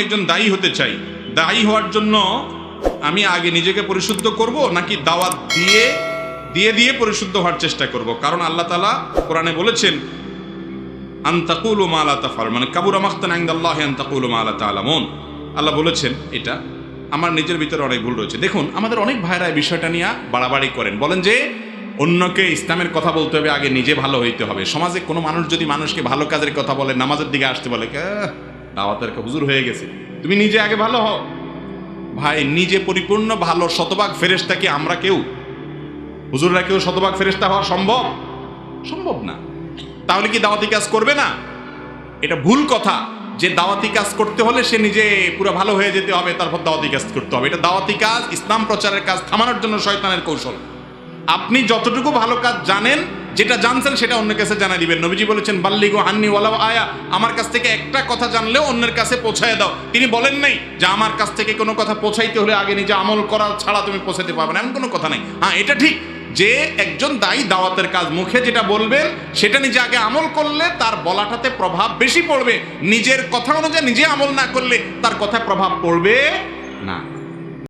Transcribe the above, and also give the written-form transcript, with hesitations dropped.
একজন দায়ী হতে চাই, দায়ী হওয়ার জন্য আমি আগে নিজেকে পরিশুদ্ধ করব নাকি দাওয়াত দিয়ে দিয়ে দিয়ে পরিশুদ্ধ হওয়ার চেষ্টা করব? কারণ আল্লাহ তাআলা কোরআনে বলেছেন আন তাকুলু মা লা তাফআলুন, মানে কাবুরা মাকতান ইনদাল্লাহি আন তাকুলু মা লা তা'লামুন। আল্লাহ বলেছেন এটা আমার নিজের ভিতরে অনেক ভুল রয়েছে। দেখুন, আমাদের অনেক ভাইরা এই বিষয়টা নিয়ে বাড়াবাড়ি করেন, বলেন যে অন্যকে ইসলামের কথা বলতে হবে, আগে নিজে ভালো হইতে হবে। সমাজে কোনো মানুষ যদি মানুষকে ভালো কাজের কথা বলে, নামাজের দিকে আসতে বলে, দাওয়াতের হুজুর হয়ে গেছে, তুমি নিজে আগে ভালো হও। ভাই, নিজে পরিপূর্ণ ভালো শতভাগ ফেরেশতা কি আমরা কেউ? হুজুররা কেউ শতভাগ ফেরেশতা হওয়া সম্ভব? সম্ভব না। তাহলে কি দাওয়াতি কাজ করবে না? এটা ভুল কথা যে দাওয়াতি কাজ করতে হলে সে নিজে পুরো ভালো হয়ে যেতে হবে, তারপর দাওয়াতি কাজ করতে হবে। এটা দাওয়াতি কাজ, ইসলাম প্রচারের কাজ থামানোর জন্য শয়তানের কৌশল। আপনি যতটুকু ভালো কাজ জানেন, যেটা জানছেন সেটা অন্যের কাছে জানাই দিবেন। নবীজি বলেছেন বাল্লিগু আন্নি ওয়ালাউ আয়া, আমার কাছ থেকে একটা কথা জানলেও অন্যের কাছে পৌঁছায় দাও। তিনি বলেন নাই যে আমার কাছ থেকে কোনো কথা পৌঁছাইতে হলে আগে নিজে আমল করা ছাড়া তুমি পৌঁছাতে পারবে না, এমন কোনো কথা নাই। হ্যাঁ, এটা ঠিক যে একজন দায়ী দাওয়াতের কাজ মুখে যেটা বলবেন সেটা নিজে আগে আমল করলে তার বলাটাতে প্রভাব বেশি পড়বে। নিজের কথা অনুযায়ী নিজে আমল না করলে তার কথায় প্রভাব পড়বে না।